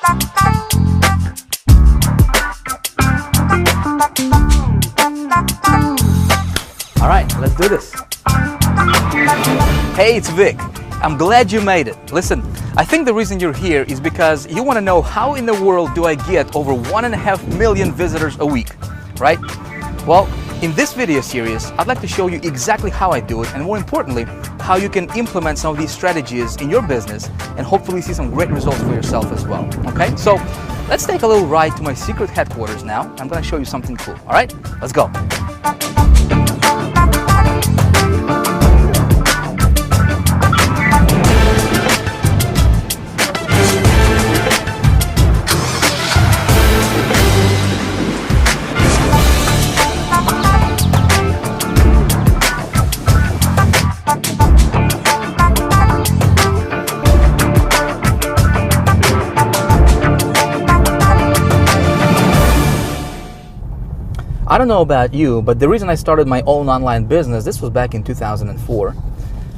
All right, let's do this. Hey, it's Vic. I'm glad you made it. Listen, I think the reason you're here is because you want to know how in the world do I get over 1.5 million visitors a week, right? Well, in this video series, I'd like to show you exactly how I do it, and more importantly, how you can implement some of these strategies in your business and hopefully see some great results for yourself as well, okay? So let's take a little ride to my secret headquarters now. I'm gonna show you something cool, all right? Let's go. I don't know about you, but the reason I started my own online business, this was back in 2004,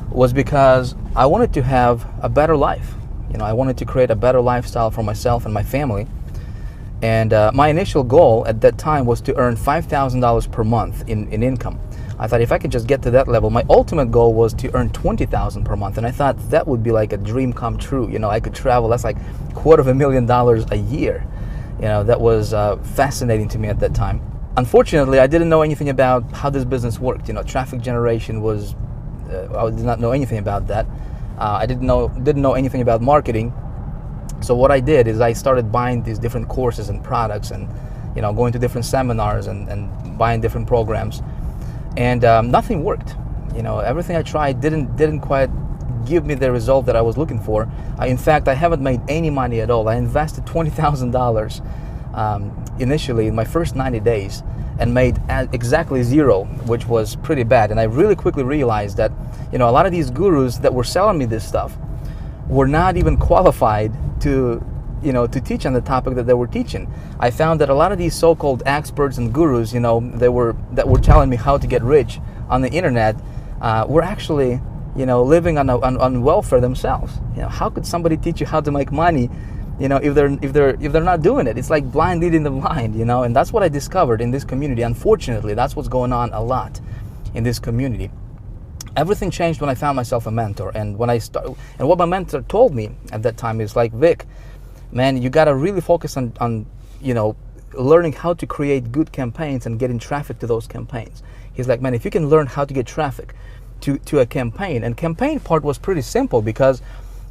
was because I wanted to have a better life. You know, I wanted to create a better lifestyle for myself and my family. And my initial goal at that time was to earn $5,000 per month in income. I thought if I could just get to that level, my ultimate goal was to earn $20,000 per month. And I thought that would be like a dream come true. You know, I could travel, that's like $250,000 a year. You know, that was fascinating to me at that time. Unfortunately, I didn't know anything about how this business worked. You know, traffic generation was, I did not know anything about that. I didn't know anything about marketing. So what I did is I started buying these different courses and products and, you know, going to different seminars and buying different programs. And nothing worked. You know, everything I tried didn't quite give me the result that I was looking for. In fact, I haven't made any money at all. I invested $20,000 initially in my first 90 days and made exactly zero, which was pretty bad. And I really quickly realized that, you know, a lot of these gurus that were selling me this stuff were not even qualified to, you know, to teach on the topic that they were teaching. I found that a lot of these so-called experts and gurus, you know, that were telling me how to get rich on the internet, were actually, you know, living on welfare themselves. You know, how could somebody teach you how to make money, you know, if they're not doing it? It's like blind leading the blind, you know. And that's what I discovered in this community. Unfortunately, that's what's going on a lot in this community. Everything changed when I found myself a mentor, and when I started, and what my mentor told me at that time is like, Vic, man, you got to really focus on, you know, learning how to create good campaigns and getting traffic to those campaigns. He's like, man, if you can learn how to get traffic to a campaign, and campaign part was pretty simple because,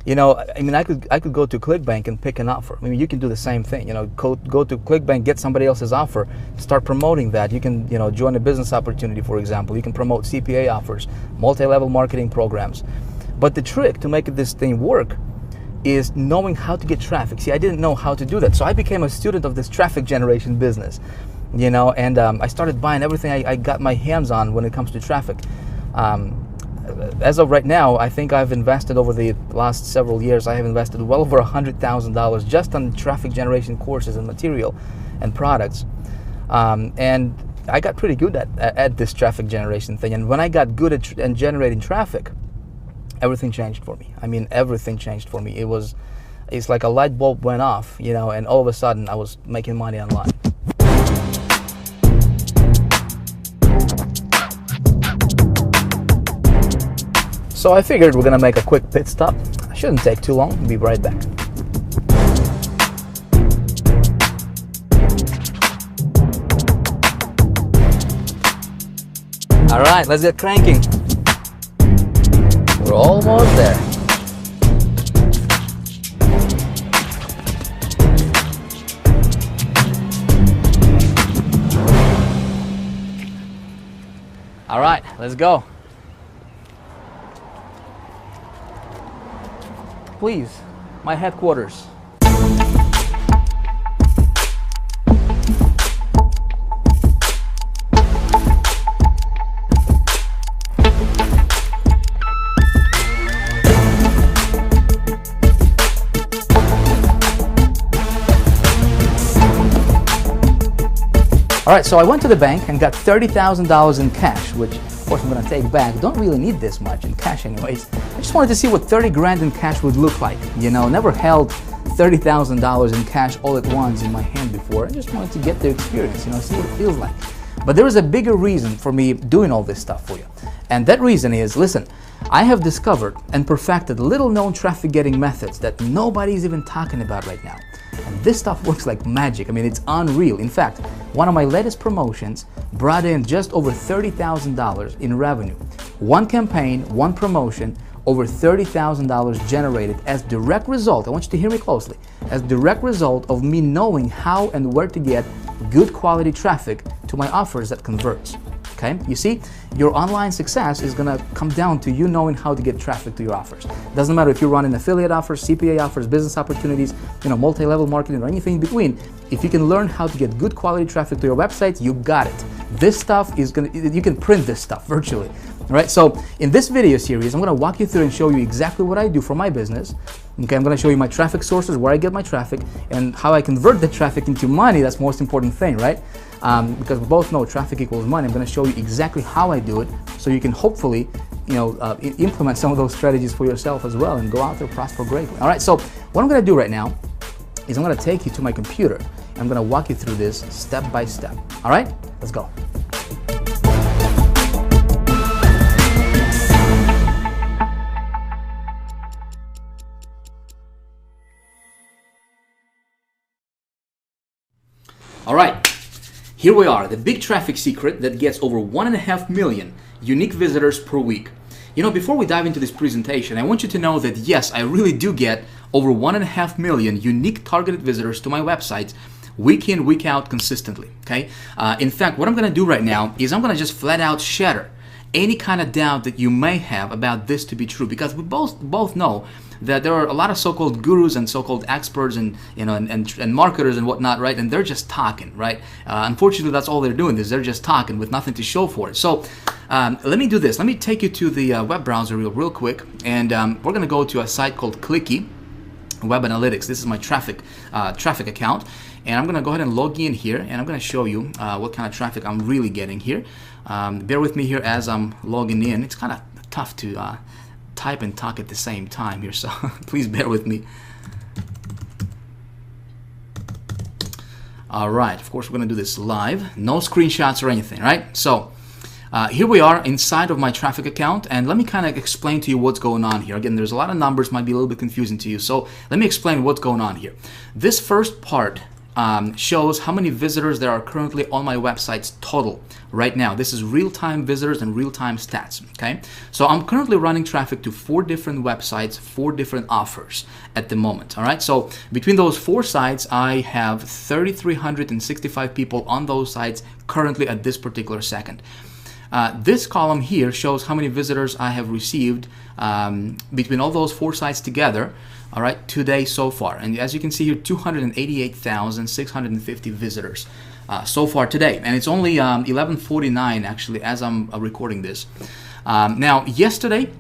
you know, I mean, I could go to ClickBank and pick an offer. I mean, you can do the same thing. You know, go to ClickBank, get somebody else's offer, start promoting that. You can, you know, join a business opportunity, for example. You can promote CPA offers, multi-level marketing programs. But the trick to make this thing work is knowing how to get traffic. See, I didn't know how to do that, so I became a student of this traffic generation business. You know, and I started buying everything I got my hands on when it comes to traffic. As of right now, I think I've invested over the last several years, I have invested well over $100,000 just on traffic generation courses and material and products. And I got pretty good at this traffic generation thing. And when I got good at generating traffic, everything changed for me. I mean, everything changed for me. It's like a light bulb went off, you know, and all of a sudden I was making money online. So I figured we're gonna make a quick pit stop. Shouldn't take too long. Be right back. All right, let's get cranking. We're almost there. All right, let's go. Please, my headquarters. All right, so I went to the bank and got $30,000 in cash, which of course I'm gonna take back. Don't really need this much in cash anyways. I just wanted to see what 30 grand in cash would look like. You know, never held $30,000 in cash all at once in my hand before. I just wanted to get the experience, see what it feels like. But there is a bigger reason for me doing all this stuff for you. And that reason is, listen, I have discovered and perfected little known traffic getting methods that nobody's even talking about right now. And this stuff works like magic. I mean, it's unreal. In fact, one of my latest promotions brought in just over $30,000 in revenue. One campaign, one promotion, over $30,000 generated as direct result, I want you to hear me closely, as direct result of me knowing how and where to get good quality traffic to my offers that converts. Okay, you see, your online success is gonna come down to you knowing how to get traffic to your offers. Doesn't matter if you're running affiliate offers, CPA offers, business opportunities, multi-level marketing or anything in between. If you can learn how to get good quality traffic to your website, you got it. This stuff is you can print this stuff virtually. All right, so in this video series, I'm gonna walk you through and show you exactly what I do for my business. Okay, I'm gonna show you my traffic sources, where I get my traffic, and how I convert the traffic into money. That's the most important thing, right? Because we both know traffic equals money. I'm gonna show you exactly how I do it, so you can hopefully, implement some of those strategies for yourself as well and go out there, prosper greatly. All right, so what I'm gonna do right now is I'm gonna take you to my computer, and I'm gonna walk you through this step by step. All right, let's go. All right, here we are, the big traffic secret that gets over 1.5 million unique visitors per week. Before we dive into this presentation, I want you to know that yes, I really do get over 1.5 million unique targeted visitors to my website week in, week out consistently, okay? In fact, what I'm gonna do right now is I'm gonna just flat out shatter any kind of doubt that you may have about this to be true, because we both know that there are a lot of so-called gurus and so-called experts and and marketers and whatnot, right? And they're just talking, right? Unfortunately, that's all they're doing is they're just talking with nothing to show for it. So let me do this. Let me take you to the web browser real quick, and we're gonna go to a site called Clicky Web Analytics. This is my traffic account, and I'm gonna go ahead and log in here, and I'm gonna show you what kind of traffic I'm really getting here. Bear with me here as I'm logging in. It's kind of tough to type and talk at the same time here, so please bear with me. All right, of course we're gonna do this live, no screenshots or anything, right? So here we are inside of my traffic account, and let me kind of explain to you what's going on here. Again, there's a lot of numbers, might be a little bit confusing to you, so let me explain what's going on here. This first part shows how many visitors there are currently on my websites total right now. This is real-time visitors and real-time stats, okay? So I'm currently running traffic to 4 different websites, 4 different offers at the moment, all right? So between those 4 sites, I have 3,365 people on those sites currently at this particular second. This column here shows how many visitors I have received between all those 4 sites together, all right, today so far. And as you can see here, 288,650 visitors so far today. And it's only 11:49 actually as I'm recording this. Now, yesterday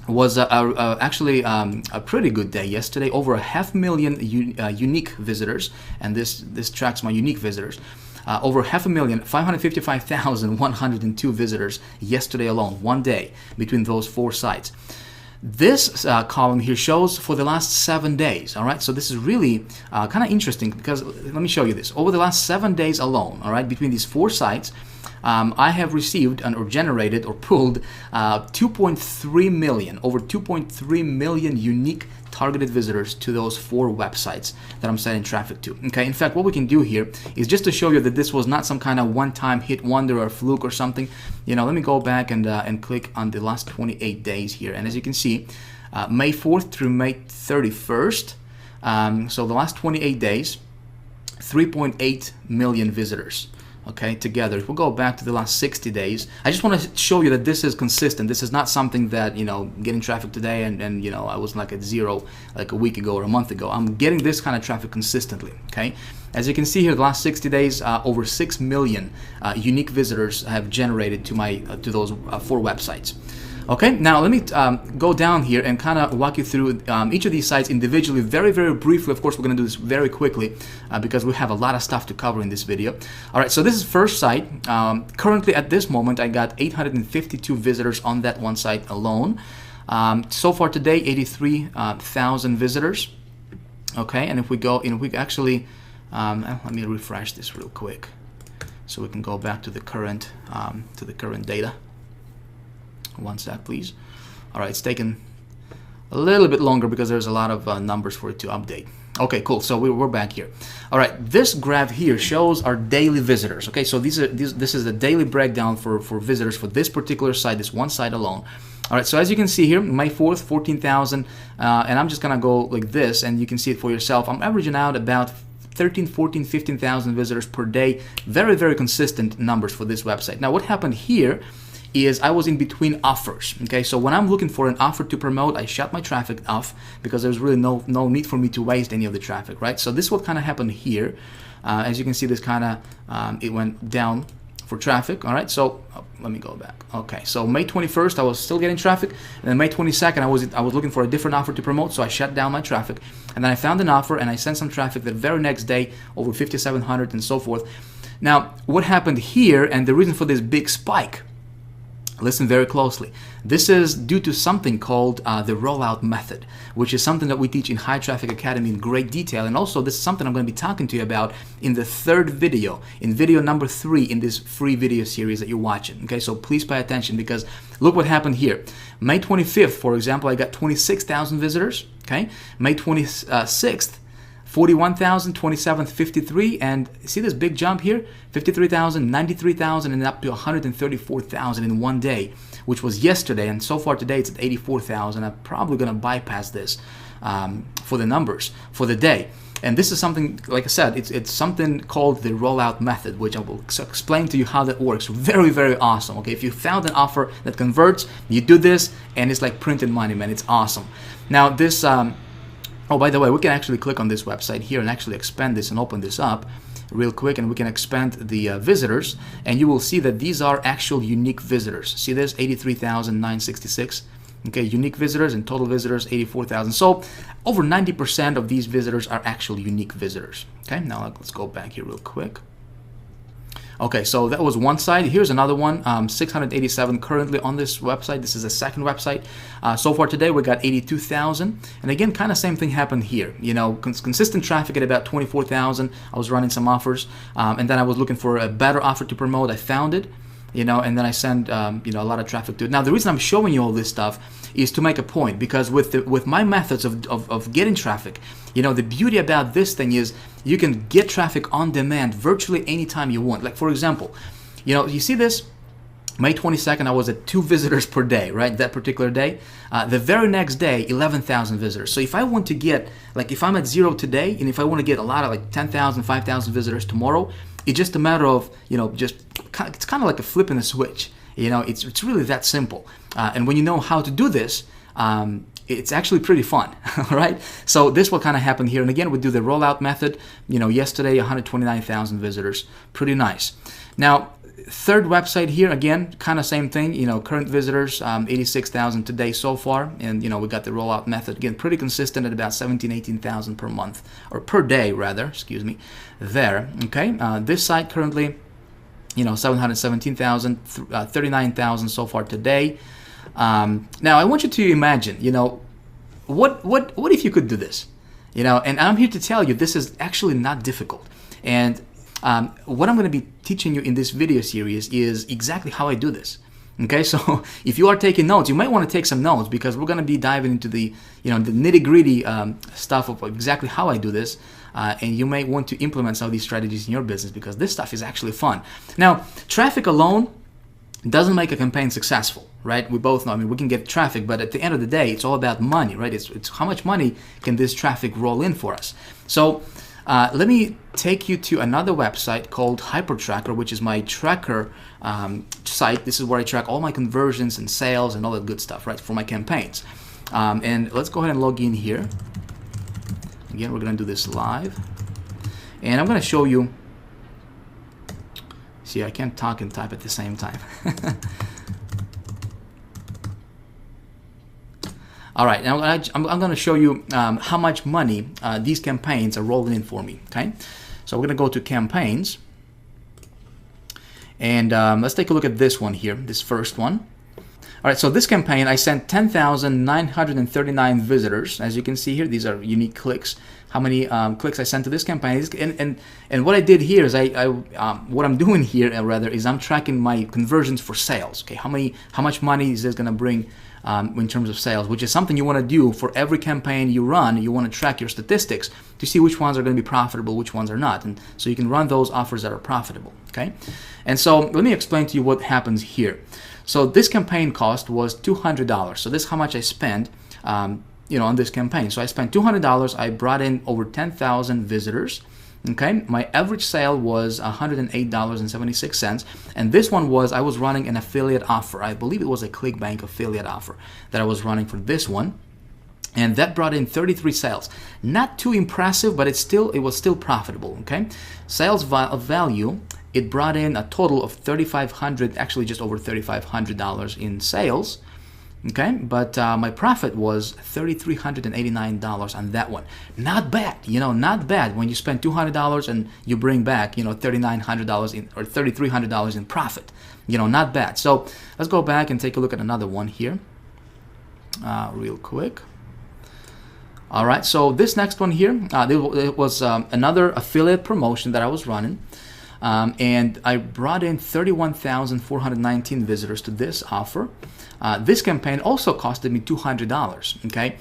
was actually a pretty good day yesterday. Over 500,000 unique visitors, and this tracks my unique visitors. Over 500,000, 555,102 visitors yesterday alone, one day between those 4 sites. This column here shows for the last 7 days, all right? So this is really kind of interesting because, let me show you this. Over the last 7 days alone, all right, between these 4 sites, I have received or generated or pulled 2.3 million, over 2.3 million unique targeted visitors to those 4 websites that I'm sending traffic to. Okay, in fact, what we can do here is just to show you that this was not some kind of one-time hit wonder or fluke or something. Let me go back and click on the last 28 days here, and as you can see, May 4th through May 31st, so the last 28 days, 3.8 million visitors. Okay, together. If we'll go back to the last 60 days, I just want to show you that this is consistent. This is not something that, getting traffic today and I was like at 0 like a week ago or a month ago. I'm getting this kind of traffic consistently, okay? As you can see here, the last 60 days, over 6 million unique visitors have generated to those 4 websites. Okay, now let me go down here and kind of walk you through each of these sites individually, very, very briefly. Of course, we're going to do this very quickly because we have a lot of stuff to cover in this video. All right, so this is first site. Currently, at this moment, I got 852 visitors on that one site alone. So far today, 83,000 visitors. Okay, and if we go, and we actually, let me refresh this real quick, so we can go back to the current data. One sec, please. All right, it's taken a little bit longer because there's a lot of numbers for it to update. Okay, cool. So we're back here. All right, this graph here shows our daily visitors. Okay, so this is the daily breakdown for visitors for this particular site, this one site alone. All right, so as you can see here, May 4th, 14,000, and I'm just gonna go like this, and you can see it for yourself. I'm averaging out about 13, 14, 15,000 visitors per day. Very, very consistent numbers for this website. Now, what happened here is I was in between offers. Okay, so when I'm looking for an offer to promote, I shut my traffic off because there's really no need for me to waste any of the traffic, right? So this is what kind of happened here. As you can see, this kind of it went down for traffic. All right, so let me go back. Okay, so May 21st I was still getting traffic, and then May 22nd I was looking for a different offer to promote, so I shut down my traffic, and then I found an offer and I sent some traffic the very next day, over 5,700 and so forth. Now, what happened here, and the reason for this big spike, listen very closely. This is due to something called the rollout method, which is something that we teach in High Traffic Academy in great detail. And also, this is something I'm going to be talking to you about in the third video, in video number 3 in this free video series that you're watching. Okay, so please pay attention, because look what happened here. May 25th, for example, I got 26,000 visitors. Okay, May 26th, 41,000, 27th, 53, and see this big jump here? 53,000, 93,000, and up to 134,000 in one day, which was yesterday, and so far today it's at 84,000. I'm probably going to bypass this for the numbers for the day. And this is something, like I said, it's something called the rollout method, which I will explain to you how that works. Very, very awesome. Okay, if you found an offer that converts, you do this, and it's like printed money, man. It's awesome. Now this... Oh, by the way, we can actually click on this website here and actually expand this and open this up real quick, and we can expand the visitors, and you will see that these are actual unique visitors. See this? 83,966. Okay, unique visitors, and total visitors 84,000. So over 90% of these visitors are actual unique visitors. Okay, now let's go back here real quick. Okay, so that was one side. Here's another one, 687 currently on this website. This is the second website. So far today, we got 82,000. And again, kind of same thing happened here. You know, consistent traffic at about 24,000. I was running some offers, and then I was looking for a better offer to promote. I found it, you know, and then I sent, you know, a lot of traffic to it. Now, the reason I'm showing you all this stuff is to make a point, because with my methods of getting traffic, you know, the beauty about this thing is you can get traffic on demand virtually anytime you want. Like, for example, you know, you see this? May 22nd, I was at 2 visitors per day, right? That particular day. The very next day, 11,000 visitors. So if I want to get, like, if I'm at 0 today, and if I want to get a lot of like 10,000, 5,000 visitors tomorrow, it's just a matter of, you know, just it's kind of like a flip in a switch. You know, it's really that simple. And when you know how to do this, it's actually pretty fun, right? So this will kind of happen here. And again, we do the rollout method. You know, yesterday, 129,000 visitors. Pretty nice. Now, third website here, again, kind of same thing. You know, current visitors, 86,000 today so far. And, you know, we got the rollout method. Again, pretty consistent at about 17, 18,000 per month. Or per day, rather. Excuse me. There, okay? This site currently, you know, 717,000, 39,000 so far today. Now, I want you to imagine, you know, what if you could do this? You know, and I'm here to tell you this is actually not difficult. And what I'm going to be teaching you in this video series is exactly how I do this. Okay, so if you are taking notes, you might want to take some notes, because we're going to be diving into the, you know, the nitty-gritty stuff of exactly how I do this. And you may want to implement some of these strategies in your business, because this stuff is actually fun. Now, traffic alone doesn't make a campaign successful, right? We both know. I mean, we can get traffic, but at the end of the day, it's all about money, right? It's how much money can this traffic roll in for us. So let me take you to another website called HyperTracker, which is my tracker site. This is where I track all my conversions and sales and all that good stuff, right, for my campaigns. And let's go ahead and log in here. Again, we're going to do this live. And I'm going to show you. See, I can't talk and type at the same time. All right, now I'm going to show you how much money these campaigns are rolling in for me, okay? So we're going to go to campaigns. And let's take a look at this one here, this first one. All right, so this campaign, I sent 10,939 visitors. As you can see here, these are unique clicks. How many clicks I sent to this campaign. And what I did here is what I'm doing here rather is I'm tracking my conversions for sales. Okay, how much money is this going to bring in terms of sales, which is something you want to do for every campaign you run. You want to track your statistics to see which ones are going to be profitable, which ones are not, and so you can run those offers that are profitable. Okay, and so let me explain to you what happens here. So this campaign cost was $200. So this is how much I spent, on this campaign. So I spent $200. I brought in over 10,000 visitors. Okay, my average sale was $108.76, and this one was I was running an affiliate offer. I believe it was a ClickBank affiliate offer that I was running for this one, and that brought in 33 sales. Not too impressive, but it was still profitable. Okay, sales value. It brought in a total of $3,500, actually just over $3,500 in sales. Okay, but my profit was $3,389 on that one. Not bad, not bad when you spend $200 and you bring back, $3,900 in or $3,300 in profit. Not bad. So let's go back and take a look at another one here, real quick. All right, so this next one here, it was another affiliate promotion that I was running. And I brought in 31,419 visitors to this offer. This campaign also costed me $200. Okay,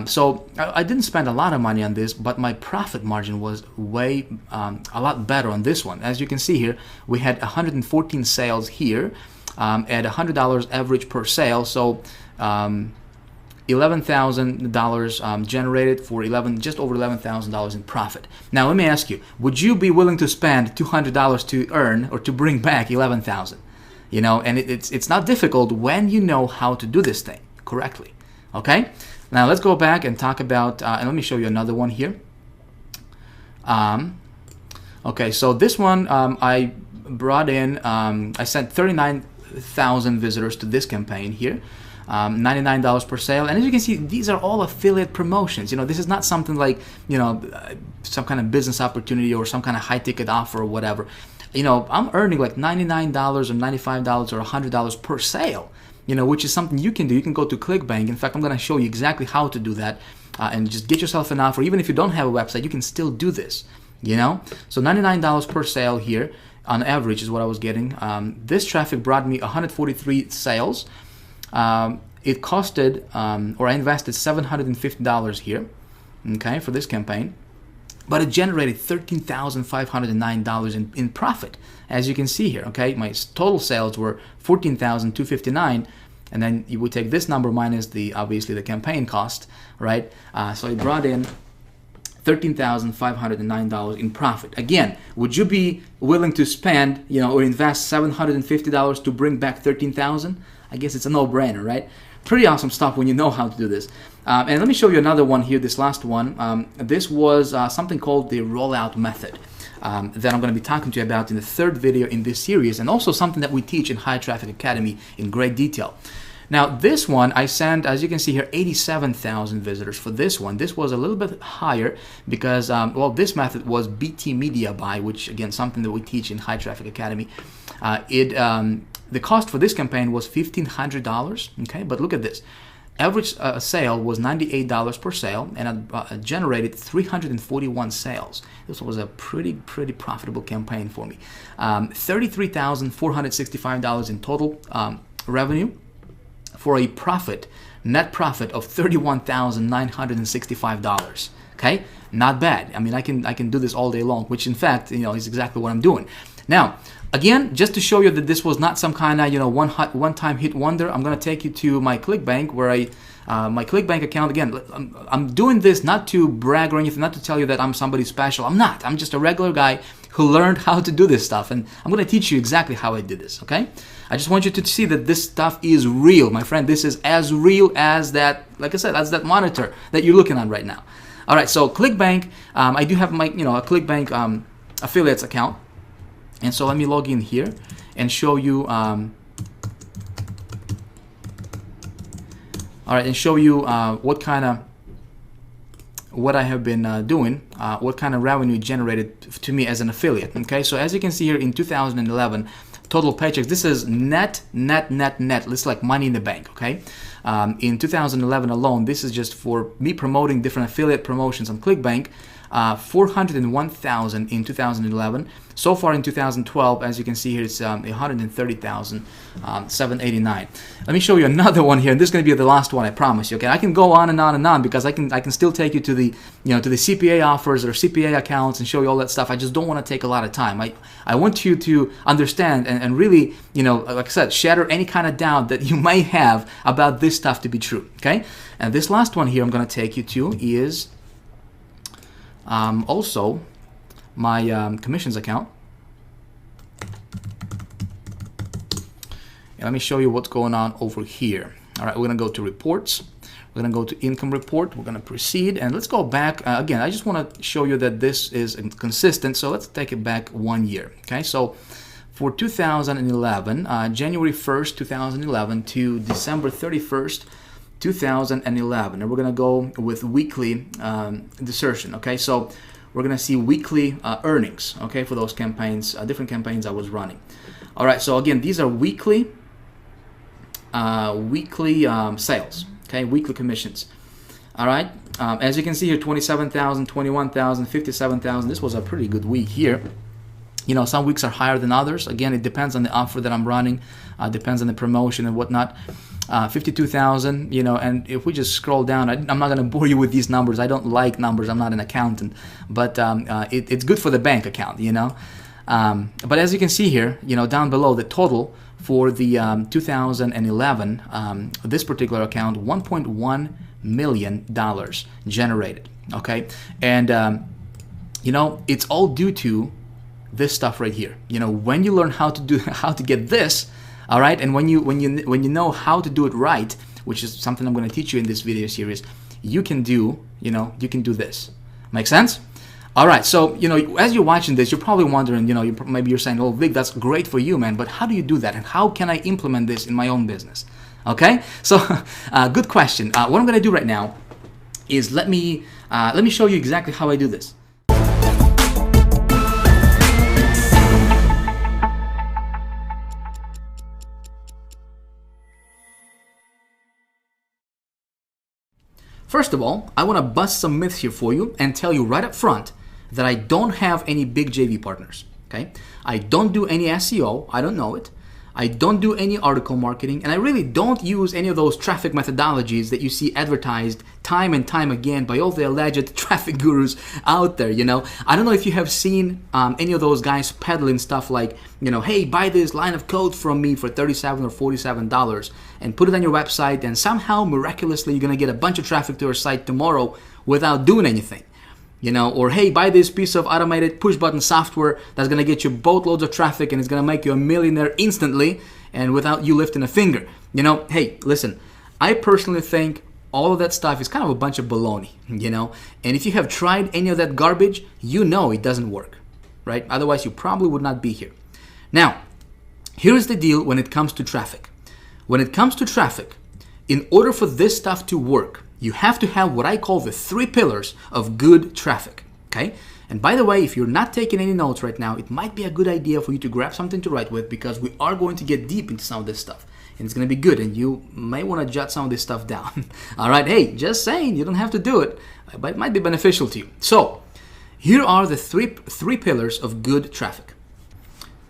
so I didn't spend a lot of money on this, but my profit margin was way a lot better on this one. As you can see here, we had 114 sales here at $100 average per sale. So $11,000 generated for just over $11,000 in profit. Now let me ask you, would you be willing to spend $200 to earn or to bring back $11,000? And it's not difficult when you know how to do this thing correctly. Okay, now let's go back and talk about and let me show you another one here. Okay, so this one I brought in I sent 39,000 visitors to this campaign here. $99 per sale, and as you can see, these are all affiliate promotions. This is not something like some kind of business opportunity or some kind of high ticket offer or whatever. I'm earning like $99 or $95 or $100 per sale, which is something you can do. You can go to ClickBank. In fact, I'm going to show you exactly how to do that and just get yourself an offer. Even if you don't have a website, you can still do this. So $99 per sale here on average is what I was getting. This traffic brought me 143 sales. It costed, or I invested $750 here, okay, for this campaign, but it generated $13,509 in profit, as you can see here. Okay, my total sales were $14,259, and then you would take this number minus obviously the campaign cost, right? So it brought in $13,509 in profit. Again, would you be willing to spend, or invest $750 to bring back $13,000? I guess it's a no-brainer, right? Pretty awesome stuff when you know how to do this. And let me show you another one here, this last one. This was something called the rollout method that I'm going to be talking to you about in the third video in this series, and also something that we teach in High Traffic Academy in great detail. Now, this one, I sent, as you can see here, 87,000 visitors for this one. This was a little bit higher because, this method was BT Media Buy, which, again, something that we teach in High Traffic Academy. The cost for this campaign was $1,500, okay? But look at this. Average sale was $98 per sale, and I generated 341 sales. This was a pretty profitable campaign for me. $33,465 in total revenue for a net profit of $31,965. Okay, not bad. I mean, I can do this all day long, which in fact, is exactly what I'm doing. Now, again, just to show you that this was not some kind of one-time hit wonder, I'm going to take you to my ClickBank, where my ClickBank account. Again, I'm doing this not to brag or anything, not to tell you that I'm somebody special. I'm not. I'm just a regular guy who learned how to do this stuff, and I'm going to teach you exactly how I did this. Okay? I just want you to see that this stuff is real, my friend. This is as real as that, like I said, as that monitor that you're looking at right now. All right. So ClickBank, I do have my a ClickBank affiliates account. And so let me log in here and show you, what I have been doing, what kind of revenue generated to me as an affiliate. Okay, so as you can see here in 2011, total paychecks. This is net. This is like money in the bank, okay? In 2011 alone, this is just for me promoting different affiliate promotions on ClickBank. 401,000 in 2011. So far in 2012, as you can see here, it's 130,789. Let me show you another one here, and this is going to be the last one, I promise you. Okay, I can go on and on and on because I can still take you to the to the CPA offers or CPA accounts and show you all that stuff. I just don't want to take a lot of time. I want you to understand and really, like I said, shatter any kind of doubt that you may have about this stuff to be true. Okay, and this last one here I'm going to take you to is also my commissions account. And let me show you what's going on over here. All right, we're going to go to reports. We're going to go to income report. We're going to proceed. And let's go back. Again, I just want to show you that this is consistent. So let's take it back 1 year. Okay, so for 2011, January 1st, 2011 to December 31st, 2011, and we're going to go with weekly desertion. Okay, so we're going to see weekly earnings, okay, for those campaigns, different campaigns I was running. All right, so again, these are weekly sales, okay, weekly commissions. All right, as you can see here, 27,000, 21,000, 57,000. This was a pretty good week here. Some weeks are higher than others. Again, it depends on the offer that I'm running, depends on the promotion and whatnot. 52,000, and if we just scroll down, I'm not going to bore you with these numbers. I don't like numbers. I'm not an accountant, but it's good for the bank account, But as you can see here, down below, the total for the 2011, this particular account, $1.1 million generated, okay? And, it's all due to this stuff right here. When you learn how to get this, all right, and when you know how to do it right, which is something I'm going to teach you in this video series, you can do this. Make sense? All right, so as you're watching this, you're probably wondering, maybe you're saying, "Oh, Vic, that's great for you, man, but how do you do that, and how can I implement this in my own business?" Okay, so good question. What I'm going to do right now is let me show you exactly how I do this. First of all, I want to bust some myths here for you and tell you right up front that I don't have any big JV partners, okay? I don't do any SEO, I don't know it. I don't do any article marketing, and I really don't use any of those traffic methodologies that you see advertised time and time again by all the alleged traffic gurus out there, I don't know if you have seen any of those guys peddling stuff like, hey, buy this line of code from me for $37 or $47 and put it on your website, and somehow, miraculously, you're going to get a bunch of traffic to your site tomorrow without doing anything. Or hey, buy this piece of automated push button software that's going to get you boatloads of traffic and it's going to make you a millionaire instantly and without you lifting a finger. Hey, listen, I personally think all of that stuff is kind of a bunch of baloney, and if you have tried any of that garbage, it doesn't work, right? Otherwise, you probably would not be here. Now, here's the deal when it comes to traffic. When it comes to traffic, in order for this stuff to work, you have to have what I call the 3 pillars of good traffic, okay? And by the way, if you're not taking any notes right now, it might be a good idea for you to grab something to write with because we are going to get deep into some of this stuff. And it's going to be good, and you may want to jot some of this stuff down. All right, hey, just saying, you don't have to do it, but it might be beneficial to you. So, here are the three pillars of good traffic.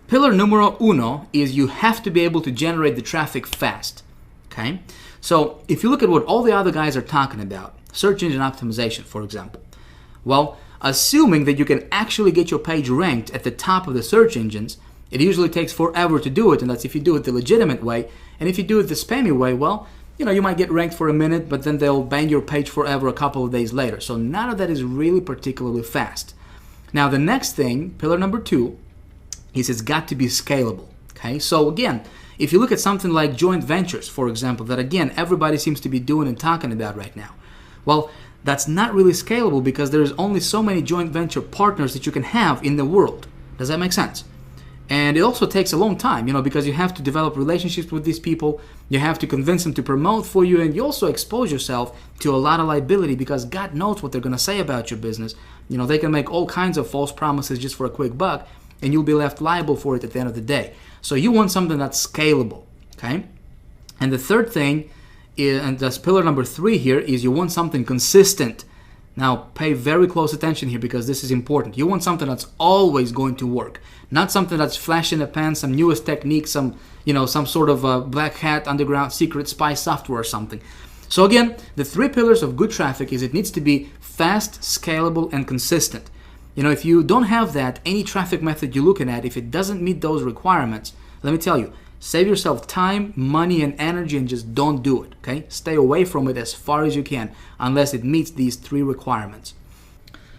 Pillar numero uno is you have to be able to generate the traffic fast, okay? So if you look at what all the other guys are talking about, search engine optimization, for example, well, assuming that you can actually get your page ranked at the top of the search engines, it usually takes forever to do it, and that's if you do it the legitimate way. And if you do it the spammy way, well, you might get ranked for a minute, but then they'll ban your page forever a couple of days later. So none of that is really particularly fast. Now, the next thing, pillar number 2, is it's got to be scalable, okay? So again, if you look at something like joint ventures, for example, that again, everybody seems to be doing and talking about right now, well, that's not really scalable because there's only so many joint venture partners that you can have in the world. Does that make sense? And it also takes a long time, because you have to develop relationships with these people, you have to convince them to promote for you, and you also expose yourself to a lot of liability because God knows what they're going to say about your business. They can make all kinds of false promises just for a quick buck, and you'll be left liable for it at the end of the day. So you want something that's scalable, okay? And the third thing is, and that's pillar number 3 here, is you want something consistent. Now, pay very close attention here because this is important. You want something that's always going to work, not something that's flash in the pan, some newest technique, some sort of black hat, underground, secret spy software or something. So again, the 3 pillars of good traffic is it needs to be fast, scalable, and consistent. If you don't have that, any traffic method you're looking at, if it doesn't meet those requirements, let me tell you, save yourself time, money, and energy and just don't do it, okay? Stay away from it as far as you can unless it meets these 3 requirements.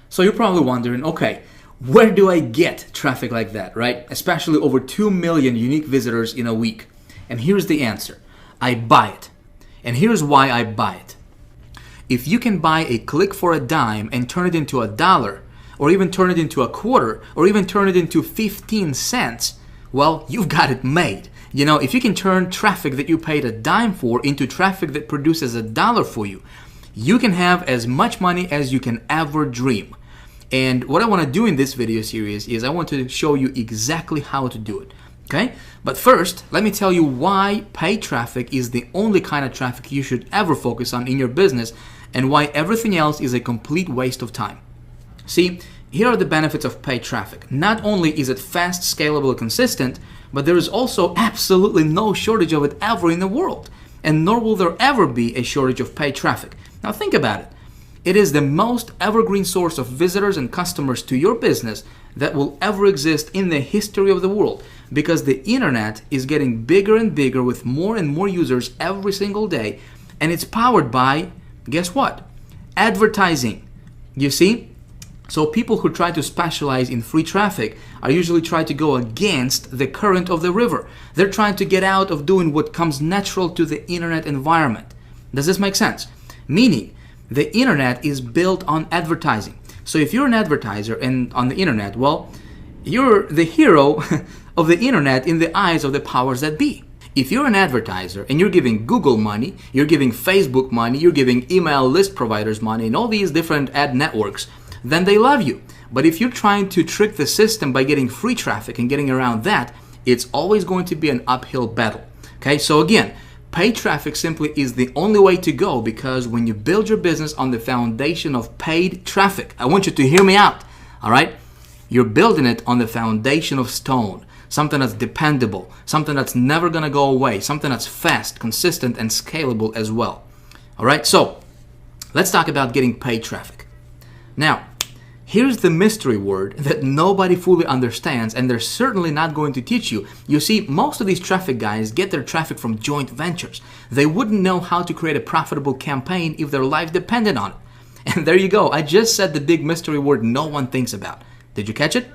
So you're probably wondering, okay, where do I get traffic like that, right? Especially over 2 million unique visitors in a week. And here's the answer. I buy it. And here's why I buy it. If you can buy a click for a dime and turn it into $1, or even turn it into a quarter, or even turn it into 15 cents, well, you've got it made. If you can turn traffic that you paid a dime for into traffic that produces $1 for you, you can have as much money as you can ever dream. And what I want to do in this video series is I want to show you exactly how to do it. Okay? But first, let me tell you why paid traffic is the only kind of traffic you should ever focus on in your business and why everything else is a complete waste of time. See, here are the benefits of paid traffic. Not only is it fast, scalable, and consistent, but there is also absolutely no shortage of it ever in the world. And nor will there ever be a shortage of paid traffic. Now think about it. It is the most evergreen source of visitors and customers to your business that will ever exist in the history of the world, because the internet is getting bigger and bigger with more and more users every single day, and it's powered by, guess what? Advertising. You see? So people who try to specialize in free traffic are usually trying to go against the current of the river. They're trying to get out of doing what comes natural to the internet environment. Does this make sense? Meaning, the internet is built on advertising. So if you're an advertiser and on the internet, well, you're the hero of the internet in the eyes of the powers that be. If you're an advertiser and you're giving Google money, you're giving Facebook money, you're giving email list providers money and all these different ad networks, then they love you. But if you're trying to trick the system by getting free traffic and getting around that, it's always going to be an uphill battle. Okay, so again, paid traffic simply is the only way to go, because when you build your business on the foundation of paid traffic, I want you to hear me out, all right? You're building it on the foundation of stone, something that's dependable, something that's never gonna go away, something that's fast, consistent, and scalable as well. All right, so let's talk about getting paid traffic. Now, here's the mystery word that nobody fully understands, and they're certainly not going to teach you. You see, most of these traffic guys get their traffic from joint ventures. They wouldn't know how to create a profitable campaign if their life depended on it. And there you go. I just said the big mystery word no one thinks about. Did you catch it?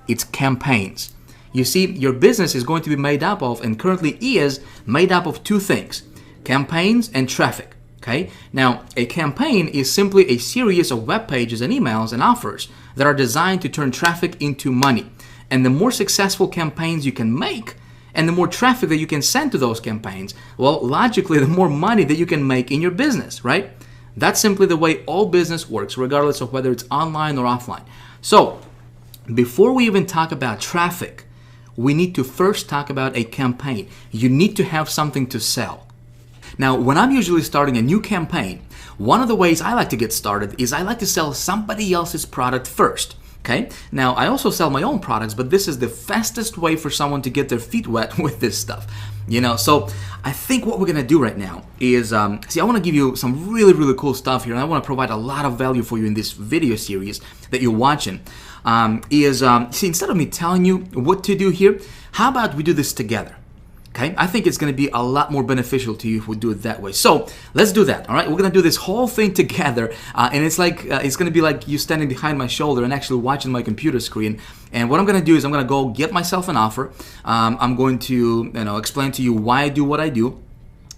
It's campaigns. You see, your business is going to be made up of, and currently is, made up of 2 things: campaigns and traffic. Okay? Now, a campaign is simply a series of web pages and emails and offers that are designed to turn traffic into money. And the more successful campaigns you can make, and the more traffic that you can send to those campaigns, well, logically, the more money that you can make in your business, right? That's simply the way all business works, regardless of whether it's online or offline. So, before we even talk about traffic, we need to first talk about a campaign. You need to have something to sell. Now, when I'm usually starting a new campaign, one of the ways I like to get started is I like to sell somebody else's product first. Okay? Now, I also sell my own products, but this is the fastest way for someone to get their feet wet with this stuff. So I think what we're going to do right now is, I want to give you some really, really cool stuff here, and I want to provide a lot of value for you in this video series that you're watching. Instead of me telling you what to do here, how about we do this together? Okay, I think it's going to be a lot more beneficial to you if we do it that way. So let's do that. All right, we're going to do this whole thing together, and it's like it's going to be like you standing behind my shoulder and actually watching my computer screen. And what I'm going to do is I'm going to go get myself an offer. I'm going to explain to you why I do what I do.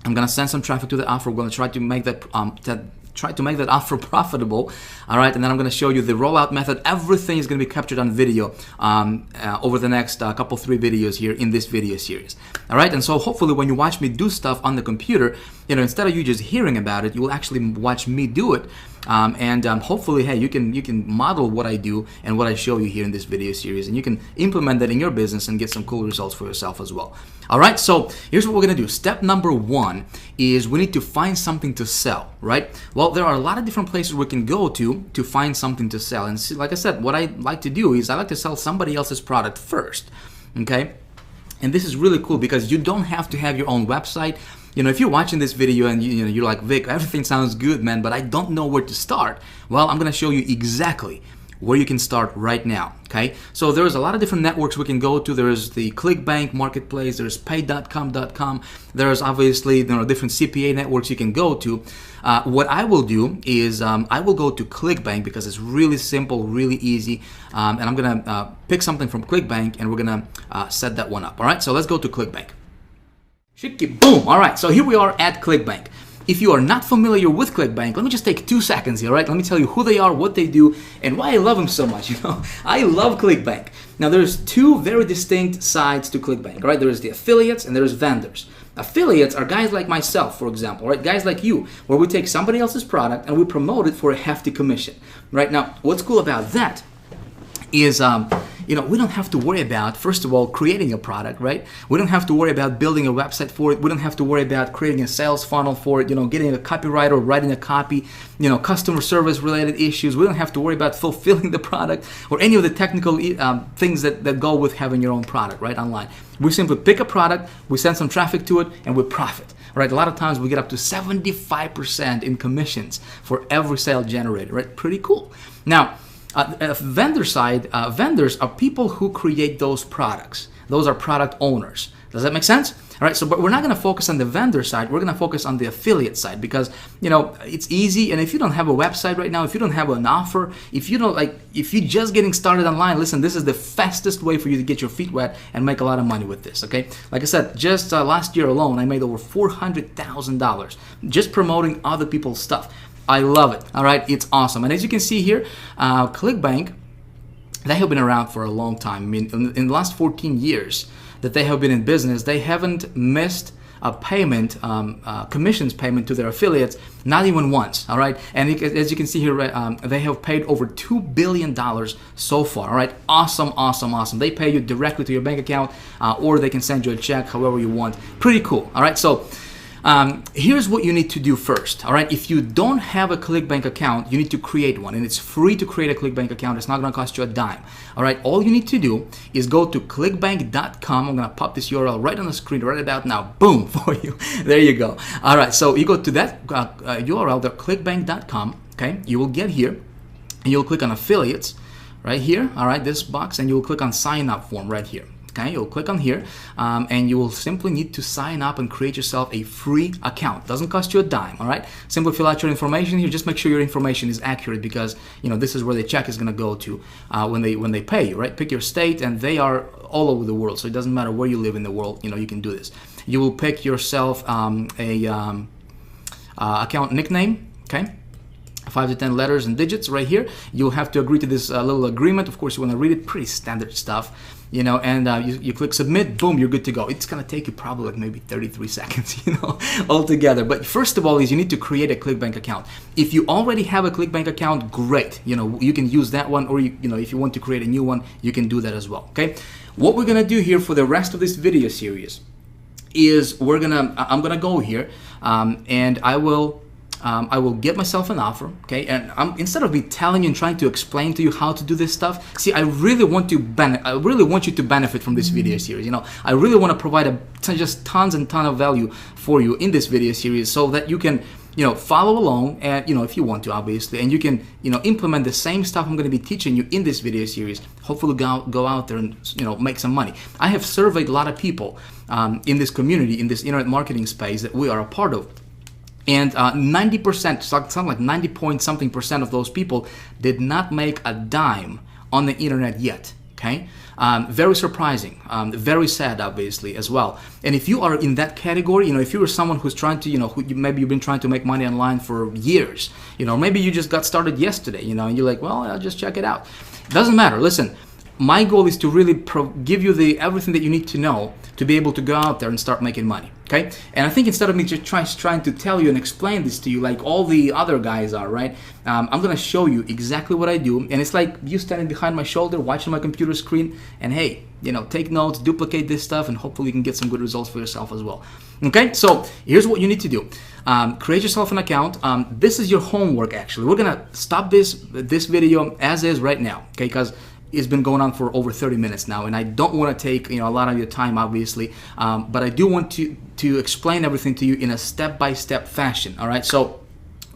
I'm going to send some traffic to the offer. We're going to try to make that offer profitable, all right? And then I'm going to show you the rollout method. Everything is going to be captured on video over the next couple, 3 videos here in this video series, all right? And so hopefully when you watch me do stuff on the computer, instead of you just hearing about it, you will actually watch me do it. and hopefully, hey, you can model what I do and what I show you here in this video series, and you can implement that in your business and get some cool results for yourself as well. All right, so here's what we're gonna do. Step number one is we need to find something to sell, right? Well, there are a lot of different places we can go to find something to sell. And see, like I said, what I like to do is I like to sell somebody else's product first, okay? And this is really cool because you don't have to have your own website. You know, if you're watching this video and you're like, Vic, everything sounds good, man, but I don't know where to start. Well, I'm gonna show you exactly where you can start right now, okay? So there's a lot of different networks we can go to. There's the ClickBank marketplace, there's pay.com.com, there's obviously different CPA networks you can go to. What I will do is I will go to ClickBank because it's really simple, really easy, and I'm gonna pick something from ClickBank and we're gonna set that one up, all right? So let's go to ClickBank. Shiki boom, all right, so here we are at ClickBank. If you are not familiar with ClickBank, let me just take 2 seconds here, right? Let me tell you who they are, what they do, and why I love them so much. I love ClickBank. Now, there's two very distinct sides to ClickBank, right? There's the affiliates and there's vendors. Affiliates are guys like myself, for example, right? Guys like you, where we take somebody else's product and we promote it for a hefty commission, right? Now, what's cool about that is, we don't have to worry about, first of all, creating a product, right? We don't have to worry about building a website for it. We don't have to worry about creating a sales funnel for it, getting a copywriter, writing a copy, customer service related issues. We don't have to worry about fulfilling the product or any of the technical things that go with having your own product, right, online. We simply pick a product, we send some traffic to it, and we profit, right? A lot of times we get up to 75% in commissions for every sale generated, right? Pretty cool. Now, vendor side, vendors are people who create those products. Those are product owners. Does that make sense? All right, but we're not going to focus on the vendor side. We're going to focus on the affiliate side because, it's easy. And if you don't have a website right now, if you don't have an offer, if you're just getting started online, listen, this is the fastest way for you to get your feet wet and make a lot of money with this, okay? Like I said, just last year alone, I made over $400,000 just promoting other people's stuff. I love it, all right? It's awesome. And as you can see here, ClickBank, they have been around for a long time. I mean, in the last 14 years that they have been in business, they haven't missed a payment, commissions payment to their affiliates, not even once, all right? And as you can see here, they have paid over $2 billion so far, all right? Awesome, awesome, awesome. They pay you directly to your bank account, or they can send you a check however you want. Pretty cool, all right? So here's what you need to do first, all right? If you don't have a ClickBank account, you need to create one, and it's free to create a ClickBank account. It's not gonna cost you a dime, all right? All you need to do is go to clickbank.com. I'm gonna pop this URL right on the screen right about now, boom, for you. There you go. All right, so you go to that URL, the clickbank.com, okay? You will get here, and you'll click on affiliates right here, all right, this box, and you'll click on sign up form right here. Okay, you'll click on here and you will simply need to sign up and create yourself a free account. Doesn't cost you a dime, all right? Simply fill out your information here. Just make sure your information is accurate because, this is where the check is going to go to when they pay you, right? Pick your state, and they are all over the world, so it doesn't matter where you live in the world, you can do this. You will pick yourself a account nickname, okay? 5 to 10 letters and digits right here. You'll have to agree to this little agreement. Of course, you want to read it. Pretty standard stuff, and you click submit, boom, you're good to go. It's going to take you probably like maybe 33 seconds, altogether. But first of all is you need to create a ClickBank account. If you already have a ClickBank account, great. You can use that one, or if you want to create a new one, you can do that as well, okay? What we're going to do here for the rest of this video series is I'm going to go here and I will get myself an offer, okay? And instead of me telling you and trying to explain to you how to do this stuff, see, I really want you to benefit from this video series. I really want to provide just tons and tons of value for you in this video series so that you can, follow along, and if you want to, obviously, and you can, implement the same stuff I'm going to be teaching you in this video series. Hopefully, go out there and make some money. I have surveyed a lot of people in this community, in this internet marketing space that we are a part of. And 90%, something like 90 point something percent of those people did not make a dime on the internet yet, okay? Very surprising, very sad, obviously, as well. And if you are in that category, if you are someone who's trying to, maybe you've been trying to make money online for years, maybe you just got started yesterday, and you're like, well, I'll just check it out. Doesn't matter. Listen, my goal is to really give you everything that you need to know to be able to go out there and start making money. Okay, and I think instead of me just trying to tell you and explain this to you like all the other guys are, right? I'm gonna show you exactly what I do, and it's like you standing behind my shoulder, watching my computer screen, and hey, take notes, duplicate this stuff, and hopefully you can get some good results for yourself as well. Okay, so here's what you need to do: create yourself an account. This is your homework. Actually, we're gonna stop this video as is right now, okay? Because it's been going on for over 30 minutes now, and I don't want to take a lot of your time, obviously, but I do want to explain everything to you in a step-by-step fashion. All right, so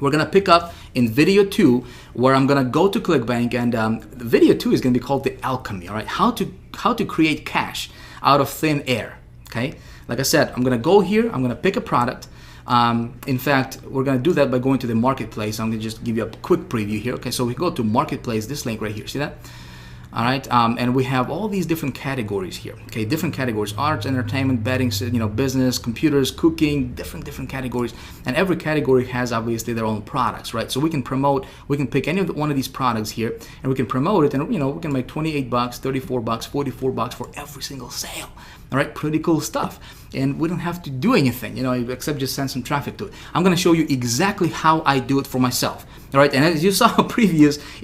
we're gonna pick up in video 2, where I'm gonna go to ClickBank, and video 2 is gonna be called the alchemy. All right, how to create cash out of thin air. Okay, like I said, I'm gonna go here, I'm gonna pick a product. In fact, we're gonna do that by going to the marketplace. I'm gonna just give you a quick preview here. Okay, so we go to marketplace, this link right here, see that? All right, and we have all these different categories here. Okay, different categories: arts, entertainment, betting, business, computers, cooking, different categories. And every category has obviously their own products, right? So we can pick any one of these products here, and we can promote it, and we can make 28 bucks, 34 bucks, 44 bucks for every single sale. All right, pretty cool stuff. And we don't have to do anything, except just send some traffic to it. I'm gonna show you exactly how I do it for myself. All right, and as you saw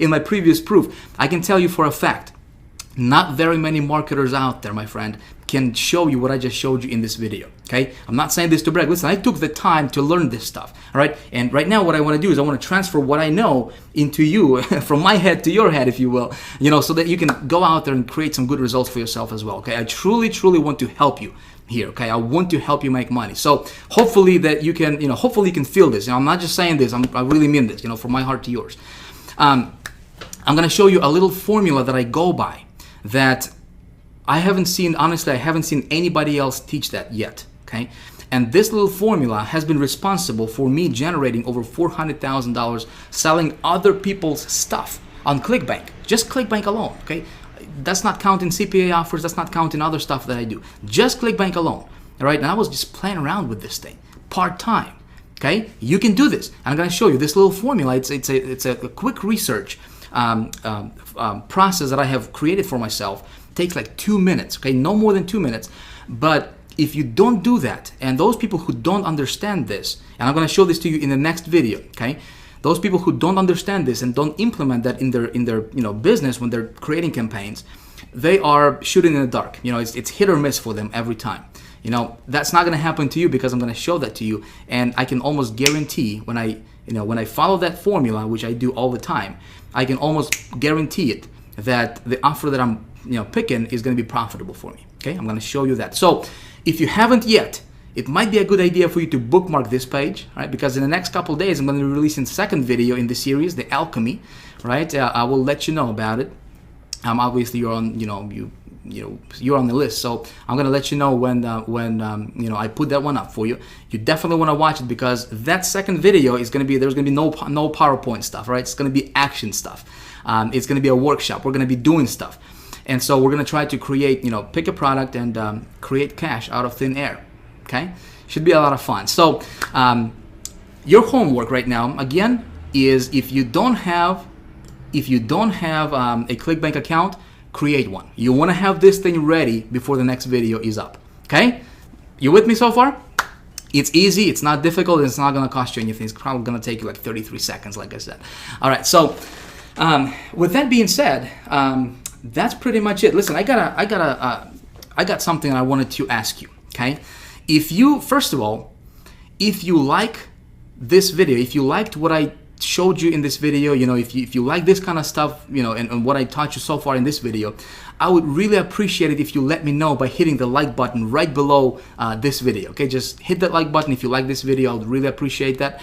in my previous proof, I can tell you for a fact, not very many marketers out there, my friend, can show you what I just showed you in this video. Okay, I'm not saying this to brag. Listen, I took the time to learn this stuff. All right, and right now what I want to do is I want to transfer what I know into you, from my head to your head, if you will, so that you can go out there and create some good results for yourself as well. Okay, I truly want to help you here. Okay, I want to help you make money. So hopefully that you can, hopefully you can feel this. I'm not just saying this. I really mean this. From my heart to yours. I'm going to show you a little formula that I go by that I haven't seen anybody else teach that yet. Okay, and this little formula has been responsible for me generating over $400,000 selling other people's stuff on ClickBank. Just ClickBank alone. Okay. That's not counting CPA offers. That's not counting other stuff that I do. Just ClickBank alone. All right. And I was just playing around with this thing part-time. Okay. You can do this. And I'm going to show you this little formula. It's a quick research process that I have created for myself. It takes like 2 minutes. Okay. No more than 2 minutes. But if you don't do that, and those people who don't understand this, and I'm going to show this to you in the next video. Okay. Those people who don't understand this and don't implement that in their business when they're creating campaigns, they are shooting in the dark. It's hit or miss for them every time. That's not going to happen to you, because I'm going to show that to you, and I can almost guarantee when I follow that formula, which I do all the time, I can almost guarantee it that the offer that I'm picking is going to be profitable for me. Okay, I'm going to show you that. So if you haven't yet, it might be a good idea for you to bookmark this page, right? Because in the next couple of days, I'm going to be releasing the second video in the series, the alchemy, right? I will let you know about it. Obviously, you're on, you're on the list, so I'm going to let you know when I put that one up for you. You definitely want to watch it, because that second video is going to be there's going to be no PowerPoint stuff, right? It's going to be action stuff. It's going to be a workshop. We're going to be doing stuff, and so we're going to try to create, pick a product and create cash out of thin air. Okay, should be a lot of fun. So your homework right now, again, is if you don't have a ClickBank account, create one. You want to have this thing ready before the next video is up. Okay, you with me so far? It's easy. It's not difficult. It's not going to cost you anything. It's probably going to take you like 33 seconds, like I said. All right. So with that being said, that's pretty much it. Listen, I got something I wanted to ask you. Okay. First of all, if you like this video, if you liked what I showed you in this video, if you like this kind of stuff, and what I taught you so far in this video, I would really appreciate it if you let me know by hitting the like button right below this video. Okay, just hit that like button if you like this video. I would really appreciate that.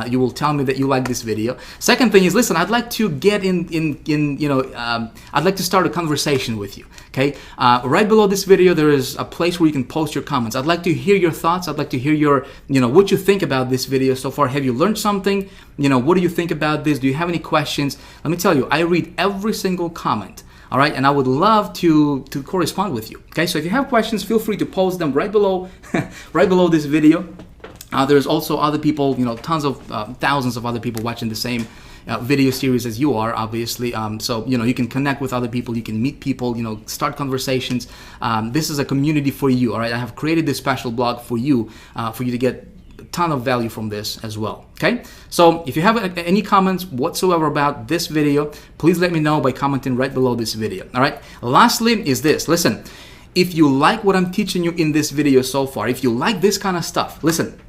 You will tell me that you like this video. Second thing is, listen, I'd like to get I'd like to start a conversation with you. Okay, right below this video there is a place where you can post your comments. I'd like to hear your thoughts. I'd like to hear your, what you think about this video so far. Have you learned something? What do you think about this? Do you have any questions? Let me tell you, I read every single comment. All right, and I would love to correspond with you. Okay, so if you have questions, feel free to post them right below, right below this video. There's also other people, tons of thousands of other people watching the same video series as you are, obviously. So you can connect with other people, you can meet people, start conversations. This is a community for you. All right, I have created this special blog for you to get a ton of value from this as well. Okay, so if you have any comments whatsoever about this video, please let me know by commenting right below this video. All right, lastly is this. Listen, if you like what I'm teaching you in this video so far, if you like this kind of stuff, listen,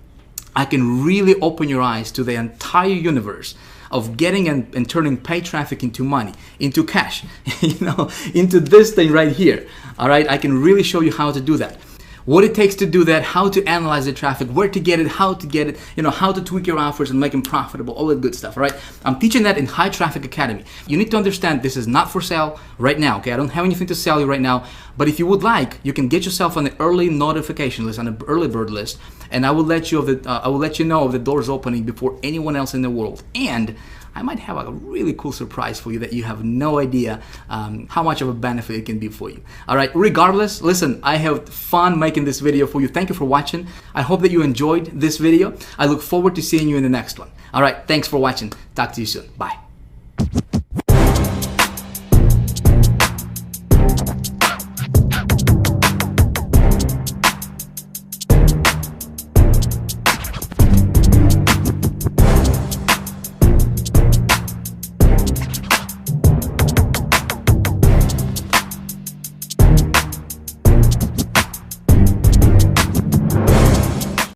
I can really open your eyes to the entire universe of getting and turning paid traffic into money, into cash, into this thing right here. All right, I can really show you how to do that. What it takes to do that, how to analyze the traffic, where to get it, how to get it, how to tweak your offers and make them profitable, all that good stuff, all right? I'm teaching that in High Traffic Academy. You need to understand this is not for sale right now, okay? I don't have anything to sell you right now, but if you would like, you can get yourself on the early notification list, on the early bird list, and I will let you know of the doors opening before anyone else in the world. And I might have a really cool surprise for you that you have no idea how much of a benefit it can be for you. All right, regardless, listen, I have fun making this video for you. Thank you for watching. I hope that you enjoyed this video. I look forward to seeing you in the next one. All right, thanks for watching. Talk to you soon. Bye.